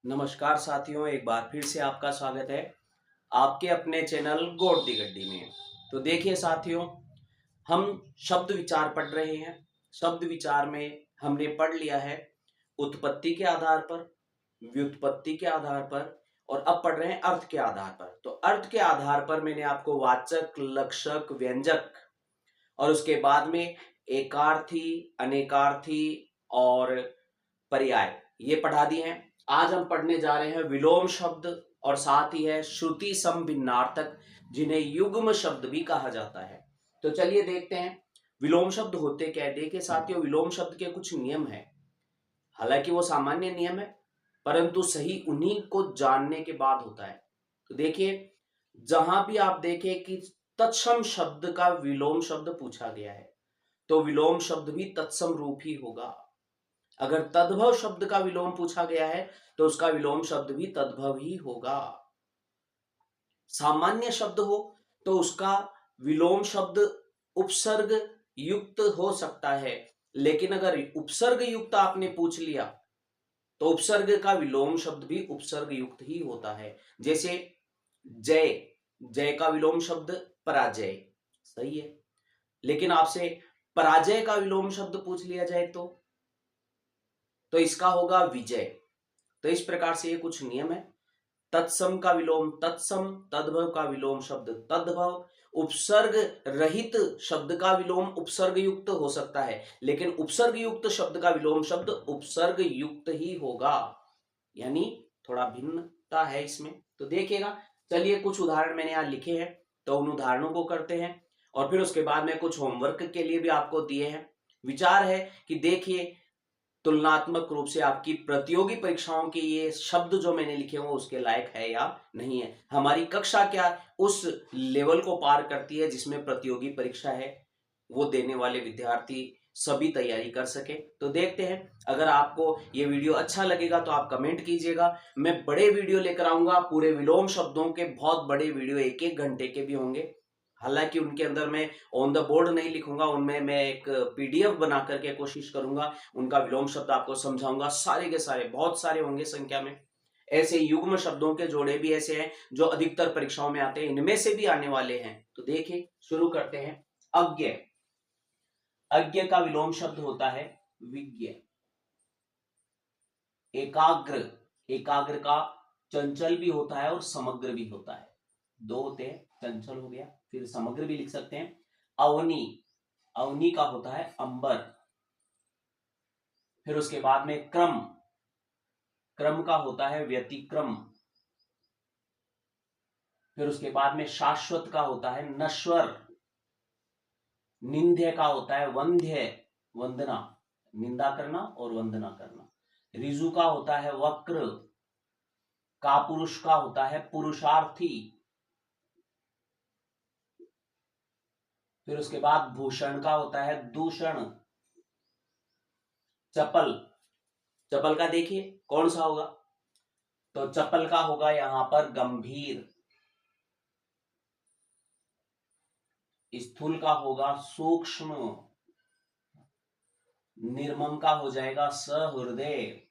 नमस्कार साथियों, एक बार फिर से आपका स्वागत है आपके अपने चैनल गोड दी गड्डी में। तो देखिए साथियों, हम शब्द विचार पढ़ रहे हैं। शब्द विचार में हमने पढ़ लिया है उत्पत्ति के आधार पर, व्युत्पत्ति के आधार पर, और अब पढ़ रहे हैं अर्थ के आधार पर। तो अर्थ के आधार पर मैंने आपको वाचक, लक्षक, व्यंजक और उसके बाद में एकार्थी, अनेकार्थी और पर्याय ये पढ़ा दिए हैं। आज हम पढ़ने जा रहे हैं विलोम शब्द और साथ ही है श्रुति सम भिन्नार्थक, जिन्हें युग्म शब्द भी कहा जाता है। तो चलिए देखते हैं विलोम शब्द होते क्या है। देखिए साथियों, विलोम शब्द के कुछ नियम है। हालांकि वो सामान्य नियम है, परंतु सही उन्हीं को जानने के बाद होता है। तो देखिए, जहां भी आप देखें कि तत्सम शब्द का विलोम शब्द पूछा गया है, तो विलोम शब्द भी तत्सम रूप ही होगा। अगर तद्भव शब्द का विलोम पूछा गया है, तो उसका विलोम शब्द भी तद्भव ही होगा। सामान्य शब्द हो तो उसका विलोम शब्द उपसर्ग युक्त हो सकता है, लेकिन अगर उपसर्ग युक्त आपने पूछ लिया तो उपसर्ग का विलोम शब्द भी उपसर्ग युक्त ही होता है। जैसे जय, जय का विलोम शब्द पराजय, सही है। लेकिन आपसे पराजय का विलोम शब्द पूछ लिया जाए तो इसका होगा विजय। तो इस प्रकार से ये कुछ नियम है। तत्सम का विलोम तत्सम, तद्भव का विलोम शब्द तद्भव, उपसर्ग रहित शब्द का विलोम उपसर्ग युक्त हो सकता है, लेकिन उपसर्ग युक्त शब्द का विलोम शब्द उपसर्ग युक्त ही होगा। यानी थोड़ा भिन्नता है इसमें। तो देखिएगा, चलिए कुछ उदाहरण मैंने यहां लिखे हैं, तो उन उदाहरणों को करते हैं और फिर उसके बाद में कुछ होमवर्क के लिए भी आपको दिए हैं। विचार है कि देखिए, तुलनात्मक रूप से आपकी प्रतियोगी परीक्षाओं के ये शब्द जो मैंने लिखे हैं वो उसके लायक है या नहीं है। हमारी कक्षा क्या उस लेवल को पार करती है जिसमें प्रतियोगी परीक्षा है, वो देने वाले विद्यार्थी सभी तैयारी कर सके। तो देखते हैं, अगर आपको ये वीडियो अच्छा लगेगा तो आप कमेंट कीजिएगा। मैं बड़े वीडियो लेकर आऊंगा, पूरे विलोम शब्दों के बहुत बड़े वीडियो, एक एक घंटे के भी होंगे। हालांकि उनके अंदर मैं ऑन द बोर्ड नहीं लिखूंगा, उनमें मैं एक पीडीएफ बना करके कोशिश करूंगा, उनका विलोम शब्द आपको समझाऊंगा। सारे के सारे बहुत सारे होंगे संख्या में। ऐसे युग्म शब्दों के जोड़े भी ऐसे हैं जो अधिकतर परीक्षाओं में आते हैं, इनमें से भी आने वाले हैं। तो देखिए शुरू करते हैं। अज्ञ, अज्ञ का विलोम शब्द होता है विज्ञ। एकाग्र, एकाग्र का चंचल भी होता है और समग्र भी होता है। दो होते हैं, चंचल हो गया, फिर समग्र भी लिख सकते हैं। अवनी, अवनी का होता है अंबर। फिर उसके बाद में क्रम, क्रम का होता है व्यतिक्रम। फिर उसके बाद में शाश्वत का होता है नश्वर। निंद्य का होता है वंध्य, वंदना, निंदा करना और वंदना करना। ऋजु का होता है वक्र। कापुरुष का होता है पुरुषार्थी। फिर उसके बाद भूषण का होता है दूषण। चपल, चपल का देखिए कौन सा होगा, तो चपल का होगा यहां पर गंभीर। स्थूल का होगा सूक्ष्म। निर्मम का हो जाएगा सहृदय।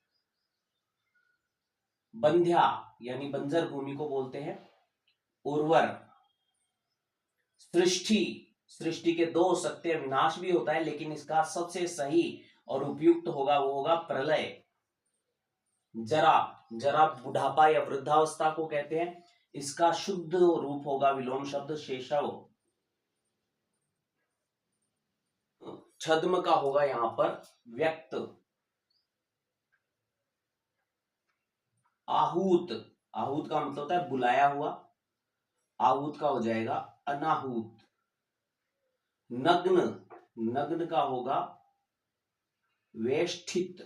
बंध्या यानी बंजर भूमि को बोलते हैं उर्वर। सृष्टि, सृष्टि के दो हो सकते हैं, विनाश भी होता है, लेकिन इसका सबसे सही और उपयुक्त होगा वो होगा प्रलय। जरा, जरा बुढ़ापा या वृद्धावस्था को कहते हैं, इसका शुद्ध रूप होगा विलोम शब्द शेषव। छद्म का होगा यहां पर व्यक्त। आहूत, आहूत का मतलब होता है बुलाया हुआ, आहूत का हो जाएगा अनाहूत। नग्न, नग्न का होगा वेष्ठित।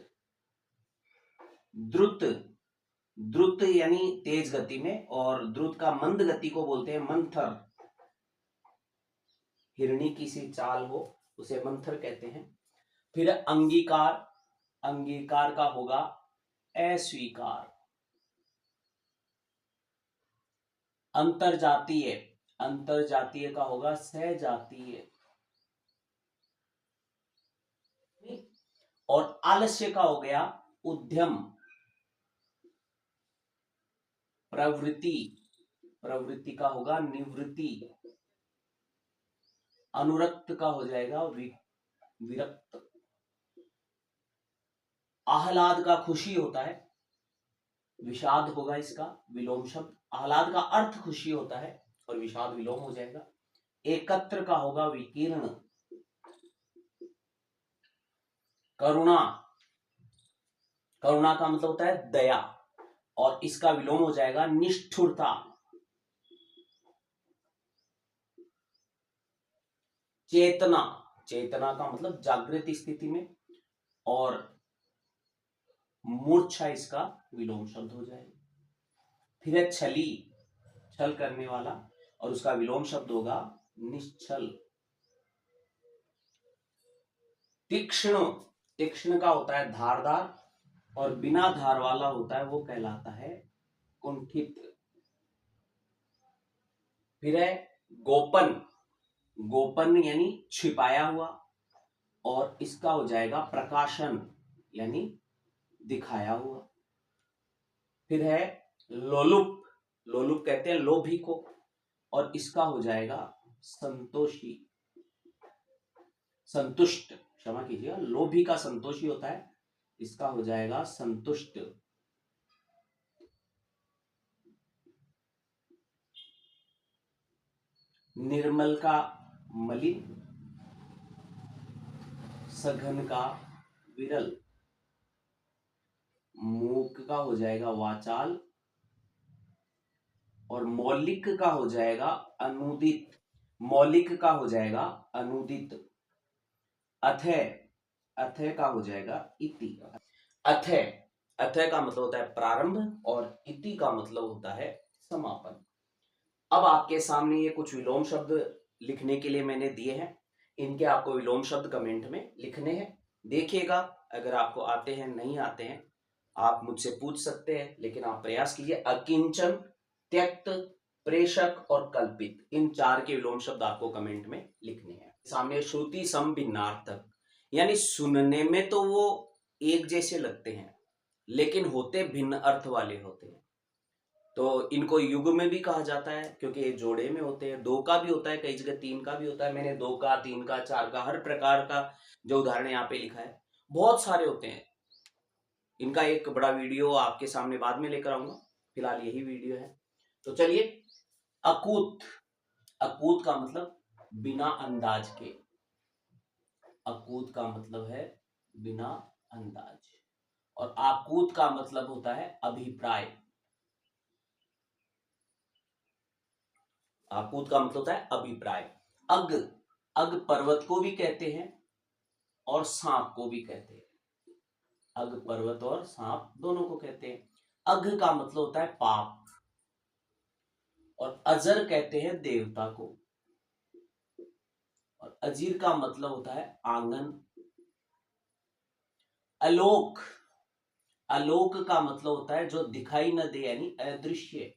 द्रुत, द्रुत यानी तेज गति में, और द्रुत का मंद गति को बोलते हैं मंथर। हिरणी की सी चाल हो उसे मंथर कहते हैं। फिर अंगीकार, अंगीकार का होगा अस्वीकार। अंतरजातीय, अंतरजातीय का होगा सहजातीय। और आलस्य का हो गया उद्यम। प्रवृत्ति, प्रवृत्ति का होगा निवृत्ति, अनुरक्त का हो जाएगा विरक्त, आह्लाद का खुशी होता है, विषाद होगा इसका विलोम शब्द। आह्लाद का अर्थ खुशी होता है और विषाद विलोम हो जाएगा। एकत्र का होगा विकीर्ण, करुणा, करुणा का मतलब होता है दया और इसका विलोम हो जाएगा निष्ठुरता। चेतना, चेतना का मतलब जागृत स्थिति में, और मूर्छा इसका विलोम शब्द हो जाएगा। फिर है छली, छल करने वाला, और उसका विलोम शब्द होगा निश्चल। तीक्ष्ण, तीक्ष्ण का होता है धारदार, और बिना धार वाला होता है वो कहलाता है कुंठित। फिर है गोपन, गोपन यानी छिपाया हुआ, और इसका हो जाएगा प्रकाशन यानी दिखाया हुआ। फिर है लोलुप, लोलुप कहते हैं लोभी को, और इसका हो जाएगा संतोषी, संतुष्ट, क्षमा कीजिएगा, लोभी का संतोषी होता है, इसका हो जाएगा संतुष्ट। निर्मल का मलिन, सघन का विरल, मूक का हो जाएगा वाचाल, और मौलिक का हो जाएगा अनुदित, मौलिक का हो जाएगा अनुदित। अथय, अथय का हो जाएगा इति। अथय, अथय का मतलब होता है प्रारंभ, और इति का मतलब होता है समापन। अब आपके सामने ये कुछ विलोम शब्द लिखने के लिए मैंने दिए हैं, इनके आपको विलोम शब्द कमेंट में लिखने हैं। देखिएगा, अगर आपको आते हैं नहीं आते हैं आप मुझसे पूछ सकते हैं, लेकिन आप प्रयास कीजिए। अकिंचन, त्यक्त, प्रेषक और कल्पित, इन चार के विलोम शब्द आपको कमेंट में लिखने हैं। सामने श्रुति सम भिन्नार्थक, यानी सुनने में तो वो एक जैसे लगते हैं लेकिन होते भिन्न अर्थ वाले होते हैं। तो इनको युग में भी कहा जाता है क्योंकि ये जोड़े में होते हैं। दो का भी होता है, कई जगह तीन का भी होता है। मैंने दो का, तीन का, चार का, हर प्रकार का जो उदाहरण यहाँ पे लिखा है, बहुत सारे होते हैं। इनका एक बड़ा वीडियो आपके सामने बाद में लेकर आऊंगा, फिलहाल यही वीडियो है। तो चलिए, अकूत, अकूत का मतलब बिना अंदाज के, अकूत का मतलब है बिना अंदाज, और आकूत का मतलब होता है अभिप्राय। आकूत का मतलब होता है अभिप्राय। अग, अग पर्वत को भी कहते हैं और सांप को भी कहते हैं। अग पर्वत और सांप दोनों को कहते हैं। अघ का मतलब होता है पाप, और अजर कहते हैं देवता को, और अजीर का मतलब होता है आंगन। अलोक, अलोक का मतलब होता है जो दिखाई न दे यानी अदृश्य,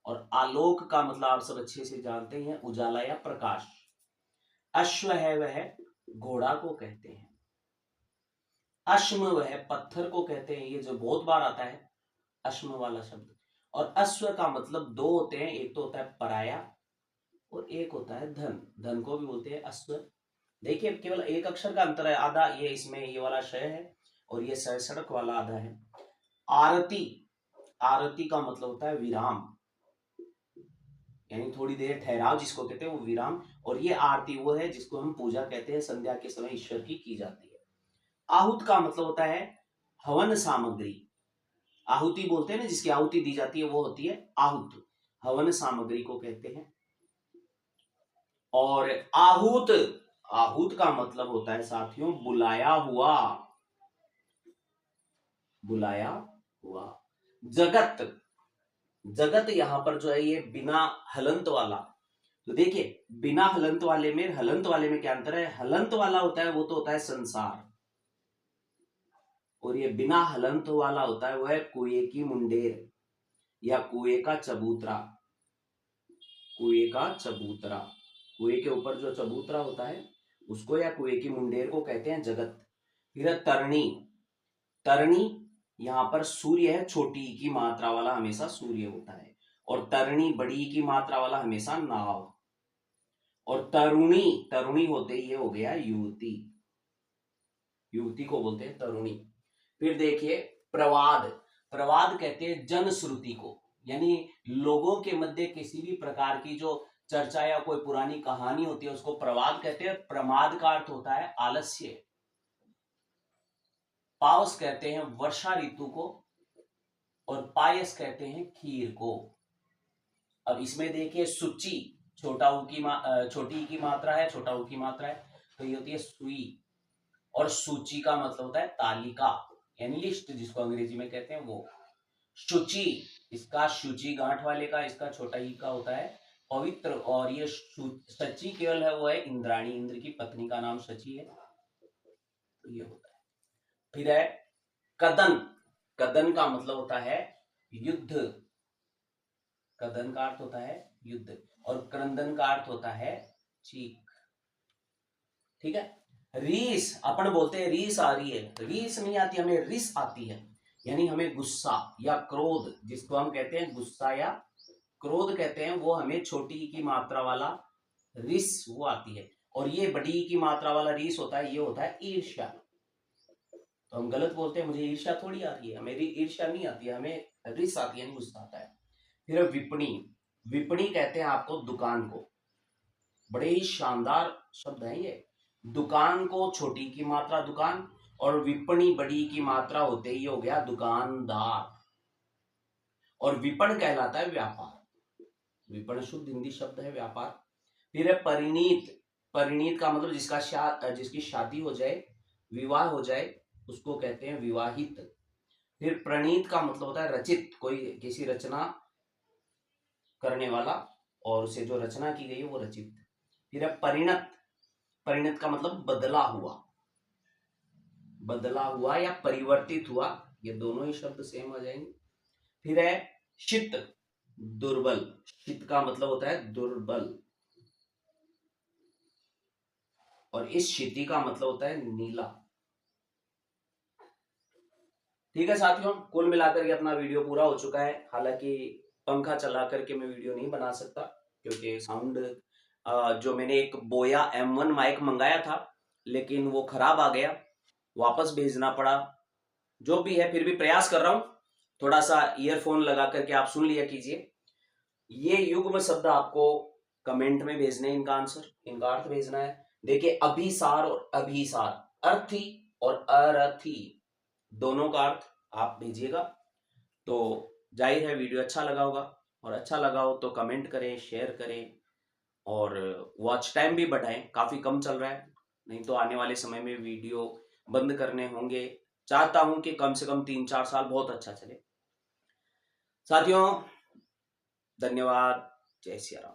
और आलोक का मतलब आप सब अच्छे से जानते हैं उजाला या प्रकाश। अश्व है वह घोड़ा को कहते हैं। अश्म वह पत्थर को कहते हैं, ये जो बहुत बार आता है अश्म वाला शब्द। और अश्व का मतलब दो होते हैं, एक तो होता है पराया और एक होता है धन, धन को भी बोलते हैं अश्व। देखिए केवल एक अक्षर का अंतर है, आधा ये इसमें ये वाला शय है और ये सड़क वाला आधा है। आरती, आरती का मतलब होता है विराम, यानी थोड़ी देर ठहराव जिसको कहते हैं वो विराम। और ये आरती वो है जिसको हम पूजा कहते हैं, संध्या के समय ईश्वर की जाती है। आहुत का मतलब होता है हवन सामग्री, आहुति बोलते हैं ना जिसकी आहुति दी जाती है वो होती है आहुत, हवन सामग्री को कहते हैं। और आहूत, आहूत का मतलब होता है साथियों बुलाया हुआ, बुलाया हुआ। जगत, जगत यहां पर जो है ये बिना हलंत वाला। तो देखिए बिना हलंत वाले में, हलंत वाले में क्या अंतर है? हलंत वाला होता है वो तो होता है संसार, और ये बिना हलंत वाला होता है वो है कुएं की मुंडेर या कुएं का चबूतरा। कुएं का चबूतरा, कुएं के ऊपर जो चबूतरा होता है उसको या कुएं की मुंडेर को कहते हैं जगत। फिर तरणी, तरणी यहाँ पर सूर्य है, छोटी ई की मात्रा वाला हमेशा सूर्य होता है, और तरणी बड़ी ई की मात्रा वाला हमेशा नाव, और तरुणी, तरुणी होते ये हो गया युवती, युवती को बोलते हैं तरुणी। फिर देखिए प्रवाद, प्रवाद कहते हैं जनश्रुति को, यानी लोगों के मध्य किसी भी प्रकार की जो चर्चा या कोई पुरानी कहानी होती है उसको प्रवाद कहते हैं। प्रमाद का अर्थ होता है आलस्य। पावस कहते हैं वर्षा ऋतु को, और पायस कहते हैं खीर को। अब इसमें देखिए सूची, छोटा ऊ की छोटी ई की मात्रा है, छोटा ऊ की मात्रा है, तो ये होती है सुई, और सूची का मतलब होता है तालिका, यानी लिस्ट जिसको अंग्रेजी में कहते हैं वो। शुचि, इसका शुचि गांठ वाले का, इसका छोटा ई का होता है पवित्र, और ये सची केवल है वो है इंद्राणी, इंद्र की पत्नी का नाम सची है, तो ये होता है। फिर है कदन, कदन का मतलब होता है युद्ध, कदन का अर्थ होता है युद्ध, और क्रंदन का अर्थ होता है चीख। ठीक है। रीस, अपन बोलते हैं रीस आ रही है, रीस नहीं आती, हमें रिस आती है, यानी हमें गुस्सा या क्रोध, जिसको हम कहते हैं गुस्सा या क्रोध कहते हैं, वो हमें छोटी ई की मात्रा वाला रिस वो आती है, और ये बड़ी ई की मात्रा वाला रिस होता है, ये होता है ईर्ष्या। तो हम गलत बोलते हैं, मुझे ईर्ष्या थोड़ी आ रही है, मेरी ईर्ष्या नहीं आती है, हमें रिस आती है, गुस्सा आता है। फिर विपणी, विपणी कहते हैं आपको दुकान को, बड़े ही शानदार शब्द है ये। दुकान को छोटी की मात्रा दुकान, और विपणी बड़ी की मात्रा होते ही हो गया दुकानदार, और विपण कहलाता है व्यापार, विपण शुद्ध हिंदी शब्द है व्यापार। फिर है परिणीत, परिणीत का मतलब जिसकी शादी हो जाए, विवाह हो जाए, उसको कहते हैं विवाहित। फिर प्रणीत का मतलब होता है रचित, कोई किसी रचना करने वाला, और उसे जो रचना की गई है वो रचित। फिर है परिणत, परिणत का मतलब बदला हुआ, बदला हुआ या परिवर्तित हुआ, ये दोनों ही शब्द सेम आ जाएंगे। फिर है शित, दुर्बल, शित का मतलब होता है दुर्बल, और इस शिति का मतलब होता है नीला। ठीक है साथियों, कुल मिलाकर के अपना वीडियो पूरा हो चुका है। हालांकि पंखा चला करके मैं वीडियो नहीं बना सकता, क्योंकि साउंड जो मैंने एक बोया M1 माइक मंगाया था, लेकिन वो खराब आ गया, वापस भेजना पड़ा। जो भी है, फिर भी प्रयास कर रहा हूं, थोड़ा सा ईयरफोन लगा करके आप सुन लिया कीजिए। ये युग्म शब्द आपको कमेंट में भेजने, इनका आंसर, इनका अर्थ भेजना है। देखिए अभिसार और अभिसार, अर्थी और अरथी, दोनों का अर्थ आप भेजिएगा। तो जाहिर है वीडियो अच्छा लगा होगा, और अच्छा लगा हो तो कमेंट करें, शेयर करें, और वॉच टाइम भी बढ़ाएं, काफी कम चल रहा है, नहीं तो आने वाले समय में वीडियो बंद करने होंगे। चाहता हूं कि कम से कम 3-4 साल बहुत अच्छा चले। साथियों धन्यवाद, जय सिया राम।